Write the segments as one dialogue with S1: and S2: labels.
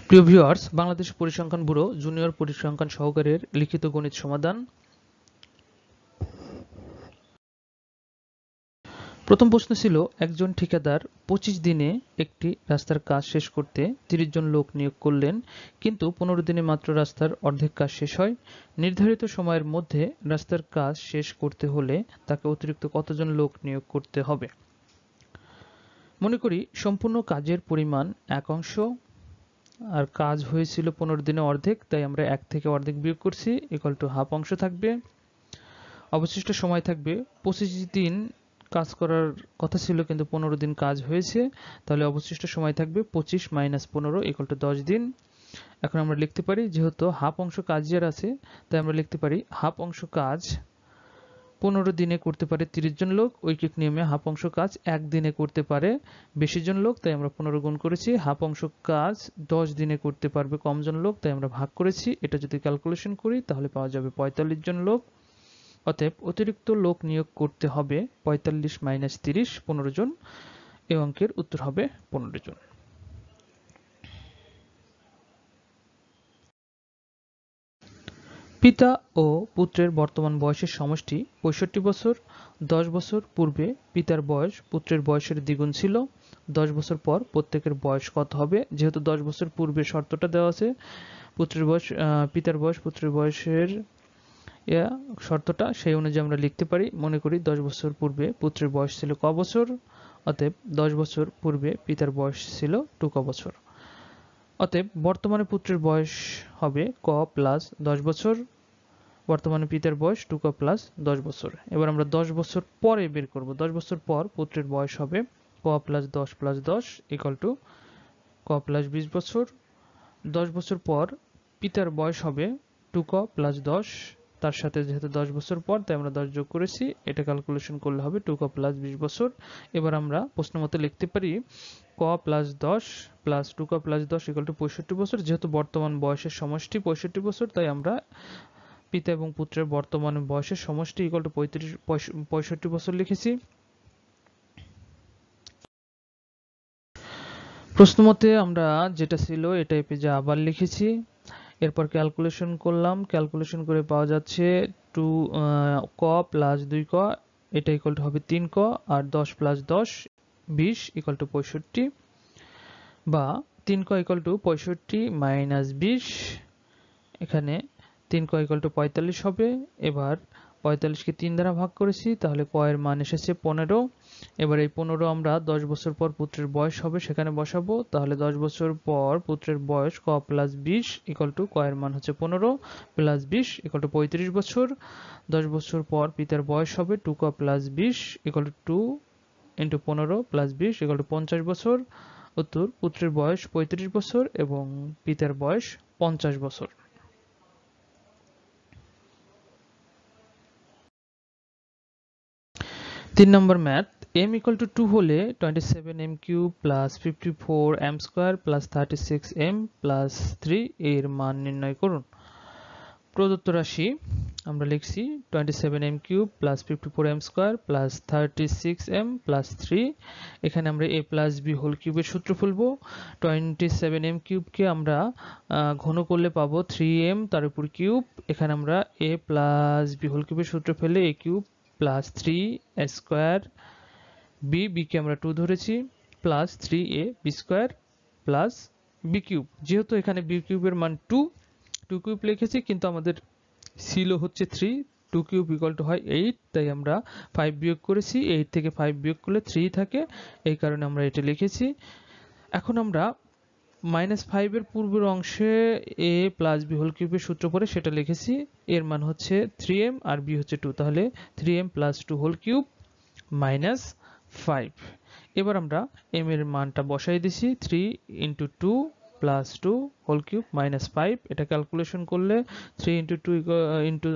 S1: প্রিয় ভিউয়ার্স, বাংলাদেশ পরিসংখ্যান bureau junior পরিসংখ্যান সহকারীর লিখিত গণিত সমাধান। প্রথম প্রশ্ন ছিল, একজন ঠিকাদার 25 দিনে একটি রাস্তার কাজ শেষ করতে 30 জন লোক নিয়োগ করলেন, কিন্তু 15 দিনে মাত্র রাস্তার অর্ধেক কাজ শেষ হয়। নির্ধারিত সময়ের মধ্যে রাস্তার কাজ শেষ করতে হলে তাকে অতিরিক্ত কতজন লোক নিয়োগ করতে হবে? মনে করি সম্পূর্ণ কাজের পরিমাণ 1 অংশ, আর কাজ হয়েছিল 15 দিনে অর্ধেক, তাই আমরা 1 থেকে অর্ধেক বিয়োগ করছি, ইকুয়াল টু হাফ অংশ থাকবে। অবশিষ্ট সময় থাকবে 25 দিন কাজ করার কথা ছিল, কিন্তু 15 দিন কাজ হয়েছে, তাহলে অবশিষ্ট সময় থাকবে 25 মাইনাস 15 ইকুয়াল টু 10 দিন। এখন আমরা লিখতে পারি, যেহেতু হাফ অংশ কাজের আছে, তাই আমরা লিখতে পারি হাফ অংশ কাজ 15 দিনে করতে পারে 30 জন লোক। ঐকিক নিয়মে হাফ অংশ কাজ 1 দিনে করতে পারে বেশি জন লোক, তাই আমরা 15 গুণ করেছি। হাফ অংশ কাজ 10 দিনে করতে পারবে কম জন লোক, তাই আমরা ভাগ করেছি। এটা যদি ক্যালকুলেশন করি তাহলে পাওয়া যাবে 45 জন লোক। অতএব অতিরিক্ত লোক নিয়োগ করতে হবে 45 মাইনাস 30, 15 জন। এই অঙ্কের উত্তর হবে 15 জন। পিতা ও পুত্রের বর্তমান বয়সের সমষ্টি 65 বছর। 10 বছর পূর্বে পিতার বয়স পুত্রের বয়সের দ্বিগুণ ছিল। 10 বছর পর প্রত্যেকের বয়স কত হবে? যেহেতু 10 বছর পূর্বে শর্তটা দেওয়া আছে, পুত্রের বয়স পিতার বয়স পুত্রের বয়সের শর্তটা, সেই অনুযায়ী আমরা লিখতে পারি। মনে করি 10 বছর পূর্বে পুত্রের বয়স ছিল ক বছর, অতএব 10 বছর পূর্বে পিতার বয়স ছিল 2 ক বছর। অতএব বর্তমানে পুত্রের বয়স হবে ক প্লাস 10 বছর, বর্তমানে পিতার বয়স 2 ক প্লাস 10 বছর। এবার আমরা 10 বছর পরে বের করব। 10 বছর পর পুত্রের বয়স হবে ক প্লাস 10 প্লাস 10 ইকুয়াল টু ক প্লাস 20 বছর। 10 বছর পর পিতার বয়স হবে 2 ক প্লাস 10, তার সাথে যেহেতু 10 বছর পর, তাই আমরা 10 যোগ করেছি। এটা ক্যালকুলেশন করলে হবে 2 ক প্লাস 20 বছর। এবার আমরা প্রশ্ন মতো লিখতে পারি ক প্লাস 10 প্লাস 2 ক প্লাস 10 ইকুয়াল টু 65 বছর। যেহেতু বর্তমান বয়সের সমষ্টি 65 বছর, তাই আমরা পিতা এবং পুত্রের বর্তমান বয়সের সমষ্টি ইকুয়াল টু 65 বছর লিখেছি। প্রশ্ন মতে আমরা যেটা ছিল এটা এই পেজে আবার লিখেছি। এরপর ক্যালকুলেশন করলাম, ক্যালকুলেশন করে পাওয়া যাচ্ছে 2 ক প্লাস 2 ক, এটা ইকুয়াল টু হবে 3 ক, আর 10 প্লাস 10 20 ইকুয়াল টু 65, বা 3 ক ইকুয়াল টু 65 মাইনাস 20, এখানে 3 ক ইকুয়াল টু 45 হবে। এবার 45কে 3 দ্বারা ভাগ করেছি, তাহলে ক এর মান এসেছে 15। এবার এই 15 আমরা 10 বছর পর পুত্রের বয়স হবে সেখানে বসাবো, তাহলে 10 বছর পর পুত্রের বয়স ক প্লাস 20 ইকুয়াল টু ক এর মান হচ্ছে 15 প্লাস 20 ইকুয়াল টু 35 বছর। 10 বছর পর পিতার বয়স হবে 2 ক plus 20 equal to 2 into 15 plus 20 equal to 50 বছর। উত্তর, পুত্রের বয়স 35 বছর এবং পিতার বয়স 50 বছর। 3 নম্বর ম্যাথ, m ইকুয়াল টু 2 হলে 27m cube plus 54m square plus 36m plus 3 এর মান নির্ণয় করুন। প্রদত্ত রাশি আমরা লিখছি 27m cube plus 54m square plus 36m plus 3। এখানে আমরা a প্লাস b হোল কিউবের সূত্র ফেলব। 27m কিউবকে আমরা ঘন করলে পাবো 3m তার উপর কিউব। এখানে আমরা a প্লাস b হোল কিউবের সূত্র ফেলে a cube plus 3 square, B কে আমরা 2 ধরেছি, plus 3a B square plus B cube. যেহেতু এখানে বি কিউবের মান 2 কিউব লিখেছি, কিন্তু আমাদের ছিল হচ্ছে 3, 2 কিউব ইকুয়াল টু হয় 8, তাই আমরা 5 বিয়োগ করেছি। 8 থেকে 5 বিয়োগ করলে 3 থাকে, এই কারণে আমরা এটা লিখেছি। এখন আমরা -5 এর পূর্বের অংশে a প্লাস b হোল কিউবের সূত্র পড়ে সেটা লিখেছি। এর মান হচ্ছে 3m আর b হচ্ছে 2, তাহলে 3m plus 2 whole cube minus 5। এবার আমরা m এর মানটা বসাই দিছি, 3 into 2 plus 2 whole cube minus 5। এটা ক্যালকুলেশন করলে 3 ইন্টু 2 ইন্টু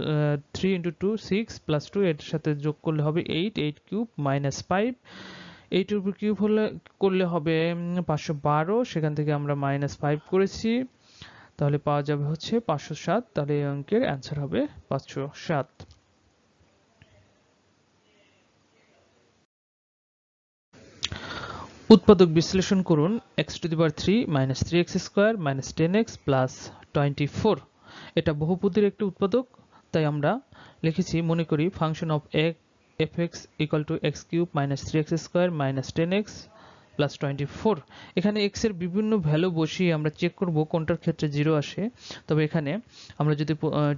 S1: 3 ইন্টু 2 6 প্লাস 2 এর সাথে যোগ করলে হবে 8 কিউব মাইনাস 5। 8 এর উপর কিউব করলে হবে 512, সেখান থেকে আমরা মাইনাস 5 করেছি, তাহলে পাওয়া যাবে হচ্ছে 507। তাহলে এই অঙ্কের অ্যান্সার হবে 507। উৎপাদক বিশ্লেষণ করুন x to the power 3 minus 3x square minus 10x plus 24। এটা বহুপদীর একটি উৎপাদক, তাই আমরা লিখেছি, মনে করি function of fx equal to x cube minus 3x square minus 10x plus 24। এখানে x এর বিভিন্ন ভ্যালু বসিয়ে আমরা চেক করব কোনটার ক্ষেত্রে 0 আসে। তবে এখানে আমরা যদি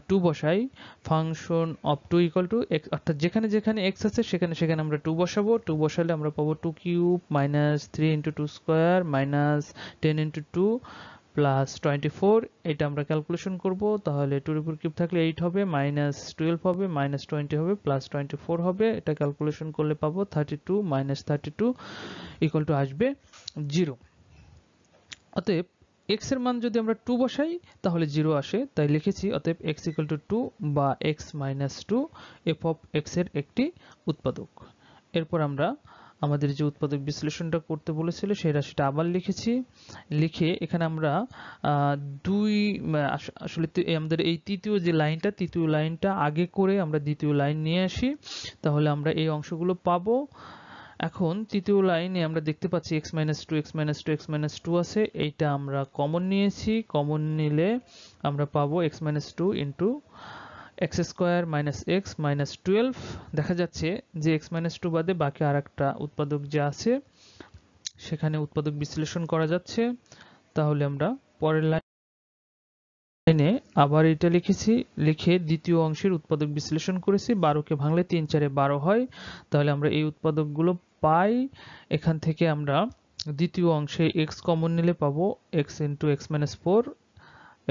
S1: 2 বসাই, function of 2 equal to x, অর্থাৎ যেখানে যেখানে x আছে সেখানে সেখানে আমরা 2 বসাবো। 2 বসালে আমরা পাবো 2 cube minus 3 into 2 square minus 10 into 2 plus 24। এটা আমরা ক্যালকুলেশন করব, তাহলে 2 এর উপর কিউব থাকলে 8 হবে, মাইনাস 12 হবে, মাইনাস 20 হবে, প্লাস 24 হবে। এটা ক্যালকুলেশন করলে পাবো 32 মাইনাস 32 ইকুয়াল টু আসবে 0। অতএব x এর মান যদি আমরা 2 বসাই তাহলে 0 আসে, তাই লিখেছি অতএব x ইকুয়াল টু 2 বা x minus 2 f of x এর একটি উৎপাদক। এরপর আমরা আমাদের যে উৎপাদক বিশ্লেষণটা করতে বলেছিল সেই রাশিটা আবার লিখেছি। লিখে এখানে আমরা আসলে আমাদের এই তৃতীয় যে লাইনটা, তৃতীয় লাইনটা আগে করে আমরা দ্বিতীয় লাইন নিয়ে আসি, তাহলে আমরা এই অংশগুলো পাবো। এখন তৃতীয় লাইনে আমরা দেখতে পাচ্ছি x minus 2 x minus 2 x minus 2 আছে, এইটা আমরা কমন নিয়েছি। কমন নিলে আমরা পাবো x minus 2 into x square minus x minus 12। দেখা যাচ্ছে যে x মাইনাস 2 বাদে বাকি আর একটা উৎপাদক যে আছে সেখানে উৎপাদক বিশ্লেষণ করা যাচ্ছে। তাহলে আমরা পরের লাইনে আবার এটা লিখেছি, লিখে দ্বিতীয় অংশের উৎপাদক বিশ্লেষণ করেছি। 12কে ভাঙলে 3 4 12 হয়, তাহলে আমরা এই উৎপাদকগুলো পাই। এখান থেকে আমরা দ্বিতীয় অংশে x কমন নিলে পাবো x ইন্টু x মাইনাস 4,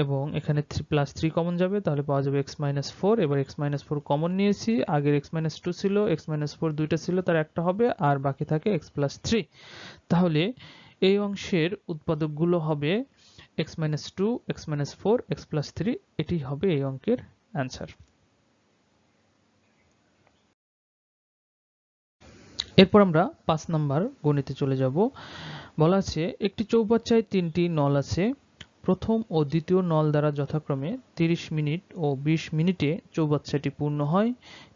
S1: এবং এখানে 3 প্লাস 3 কমন যাবে, তাহলে পাওয়া যাবে x মাইনাস 4। এবার x মাইনাস 4 কমন নিয়েছি, আগের x মাইনাস 2 ছিল, x মাইনাস 4 দুইটা ছিল, তার একটা হবে, আর বাকি থাকে x প্লাস 3। তাহলে এই অংশের উৎপাদকগুলো হবে x minus 2, x minus 4, x plus 3। এটি হবে এই অঙ্কের অ্যান্সার। এরপর আমরা 5 নাম্বার গণিতে চলে যাব। বলা আছে একটি চৌবাচ্চায় 3টি নল আছে। প্রথম ও দ্বিতীয় নল দ্বারা যথাক্রমে 30 মিনিট ও 20 মিনিটে চৌবাচ্চাটি পূর্ণ হয়।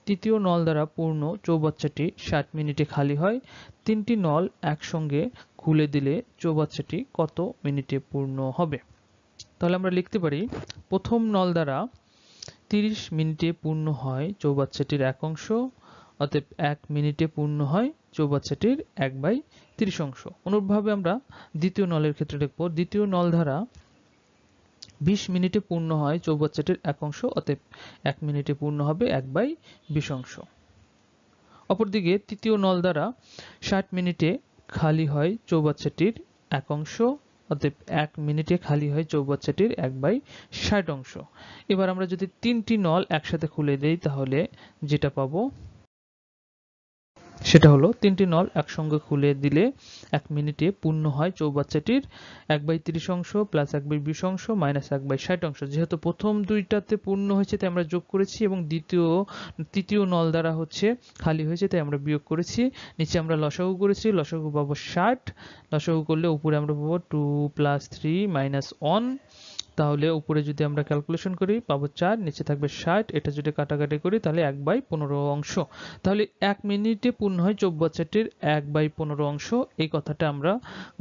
S1: তৃতীয় নল দ্বারা পূর্ণ চৌবাচ্চাটি 60 মিনিটে খালি হয়। 3টি নল একসঙ্গে খুলে দিলে চৌবাচ্চাটি কত মিনিটে পূর্ণ হবে? তাহলে আমরা লিখতে পারি, প্রথম নল দ্বারা 30 মিনিটে পূর্ণ হয় চৌবাচ্চাটির এক অংশ, অতএব 1 মিনিটে পূর্ণ হয় চৌবাচ্চাটির 1/30 অংশ। অনুরূপভাবে আমরা দ্বিতীয় নলের ক্ষেত্রে লিখব, দ্বিতীয় নল দ্বারা 20 মিনিটে পূর্ণ হয় চৌবাচ্চাটির এক অংশ, অতএব 1 মিনিটে পূর্ণ হবে 1/20 অংশ। অপরদিকে তৃতীয় নল দ্বারা 60 মিনিটে খালি হয় চৌবাচ্চাটির এক অংশ, অতএব 1 মিনিটে খালি হয় চৌবাচ্চাটির 1/60 অংশ। এবার আমরা যদি 3টি নল একসাথে খুলে দেই তাহলে যেটা পাবো সেটা হলো 3টি নল একসঙ্গে খুলে দিলে 1 মিনিটে পূর্ণ হয় চৌবাচ্চাটির 1/30 অংশ প্লাস 1/20 অংশ মাইনাস 1/60 অংশ। যেহেতু প্রথম দুইটাতে পূর্ণ হয়েছে তাই আমরা যোগ করেছি, এবং তৃতীয় নল দ্বারা হচ্ছে খালি হয়েছে তাই আমরা বিয়োগ করেছি। নিচে আমরা লসাগু করেছি, লসাগু পাবো 60, লসাগু করলে উপরে আমরা পাবো 2 প্লাস 3 মাইনাস 1। তাহলে উপরে যদি আমরা ক্যালকুলেশন করি পাবো 4, নিচে থাকবে 60। এটা যদি কাটাকাটি করি তাহলে 1/15 অংশ। তাহলে 1 মিনিটে পূর্ণ হয় চৌবাচ্চাটির 1/15 অংশ। এই কথাটা আমরা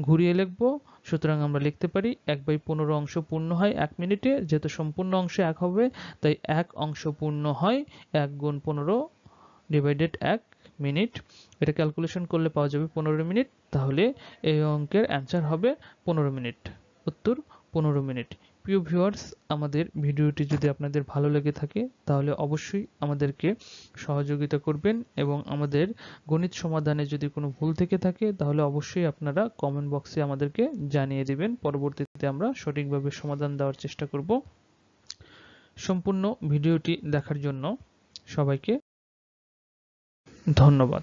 S1: ঘুরিয়ে লিখব। সুতরাং আমরা লিখতে পারি 1/15 অংশ পূর্ণ হয় 1 মিনিটে। যেহেতু সম্পূর্ণ অংশ 1 হবে তাই 1 অংশ পূর্ণ হয় 1 গুণ 15 ডিভাইডেড 1 মিনিট। এটা ক্যালকুলেশন করলে পাওয়া যাবে 15 মিনিট। তাহলে এই অঙ্কের অ্যান্সার হবে 15 মিনিট। উত্তর 15 মিনিট। প্রিয় ভিউয়ার্স, আমাদের ভিডিওটি যদি আপনাদের ভালো লেগে থাকে তাহলে অবশ্যই আমাদেরকে সহযোগিতা করবেন, এবং আমাদের গণিত সমাধানে যদি কোনো ভুল থেকে থাকে তাহলে অবশ্যই আপনারা কমেন্ট বক্সে আমাদেরকে জানিয়ে দিবেন। পরবর্তীতে আমরা সঠিকভাবে সমাধান দেওয়ার চেষ্টা করব। সম্পূর্ণ ভিডিওটি দেখার জন্য সবাইকে ধন্যবাদ।